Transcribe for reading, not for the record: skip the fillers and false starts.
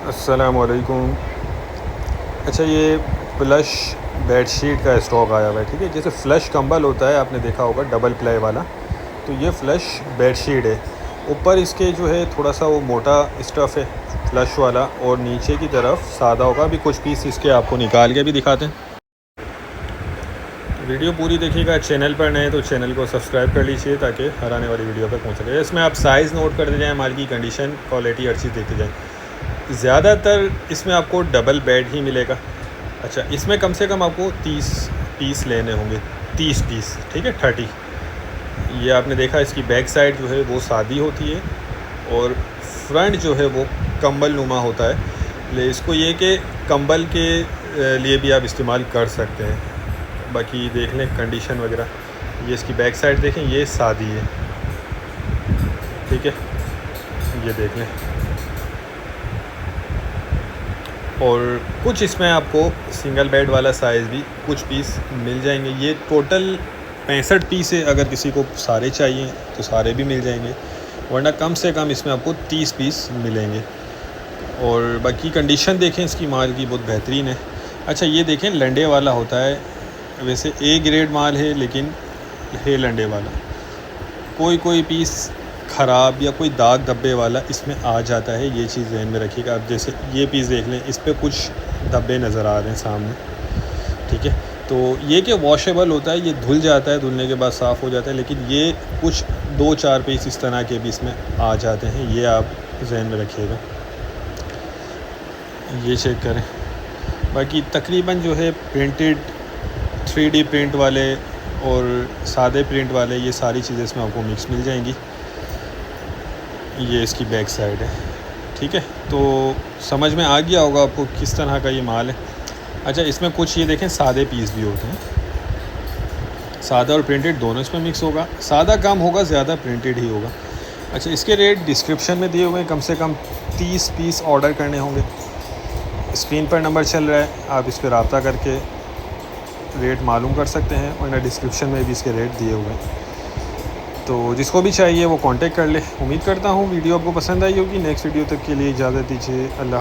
अस्सलामुअलैकुम। अच्छा, ये फ्लश बेडशीट का स्टॉक आया हुआ है, ठीक है। जैसे फ़्लश कंबल होता है, आपने देखा होगा डबल प्लाई वाला, तो ये फ़्लश बेडशीट है। ऊपर इसके जो है थोड़ा सा वो मोटा स्टफ़ है फ़्लश वाला, और नीचे की तरफ सादा होगा। अभी कुछ पीस इसके आपको निकाल के भी दिखाते हैं। वीडियो पूरी देखिएगा। चैनल पर नए तो चैनल को सब्सक्राइब कर लीजिए ताकि हर आने वाली वीडियो पर पहुँच सके। इसमें आप साइज़ नोट करते जाएँ, माल की कंडीशन, क्वालिटी, हर चीज़ देखते जाएँ। ज़्यादातर इसमें आपको डबल बेड ही मिलेगा। अच्छा, इसमें कम से कम आपको 30 पीस लेने होंगे, 30 पीस, ठीक है, 30। ये आपने देखा, इसकी बैक साइड जो है वो सादी होती है और फ्रंट जो है वो कंबल नुमा होता है। ले इसको ये कि कंबल के लिए भी आप इस्तेमाल कर सकते हैं। बाकी देख लें कंडीशन वगैरह। ये इसकी बैक साइड देखें, ये सादी है, ठीक है, ये देख लें। और कुछ इसमें आपको सिंगल बेड वाला साइज़ भी कुछ पीस मिल जाएंगे। ये टोटल 65 पीस है। अगर किसी को सारे चाहिए तो सारे भी मिल जाएंगे, वरना कम से कम इसमें आपको 30 पीस मिलेंगे। और बाकी कंडीशन देखें इसकी, माल की बहुत बेहतरीन है। अच्छा, ये देखें, लंडे वाला होता है। वैसे ए ग्रेड माल है, लेकिन है लंडे वाला। कोई पीस ख़राब या कोई दाग धब्बे वाला इसमें आ जाता है, ये चीज़ ध्यान में रखिएगा। आप जैसे ये पीस देख लें, इस पर कुछ धब्बे नज़र आ रहे हैं सामने, ठीक है। तो ये कि वॉशेबल होता है, ये धुल जाता है, धुलने के बाद साफ़ हो जाता है। लेकिन ये कुछ 2-4 पीस इस तरह के भी इसमें आ जाते हैं, ये आप जहन में रखिएगा। ये चेक करें। बाकी तकरीबन जो है प्रिंटेड, 3D प्रिंट वाले और सादे प्रिंट वाले, ये सारी चीज़ें इसमें आपको मिक्स मिल जाएंगी। ये इसकी बैक साइड है, ठीक है। तो समझ में आ गया होगा आपको किस तरह का ये माल है। अच्छा, इसमें कुछ ये देखें सादे पीस भी होते हैं। सादा और प्रिंटेड दोनों इसमें मिक्स होगा। सादा कम होगा, ज़्यादा प्रिंटेड ही होगा। अच्छा, इसके रेट डिस्क्रिप्शन में दिए हुए हैं। कम से कम 30 पीस ऑर्डर करने होंगे। स्क्रीन पर नंबर चल रहा है, आप इस पर रब्ता करके रेट मालूम कर सकते हैं, वरना डिस्क्रिप्शन में भी इसके रेट दिए हुए हैं। तो जिसको भी चाहिए वो कांटेक्ट कर ले। उम्मीद करता हूँ वीडियो आपको पसंद आई होगी। नेक्स्ट वीडियो तक के लिए इजाज़त दीजिए। अल्लाह।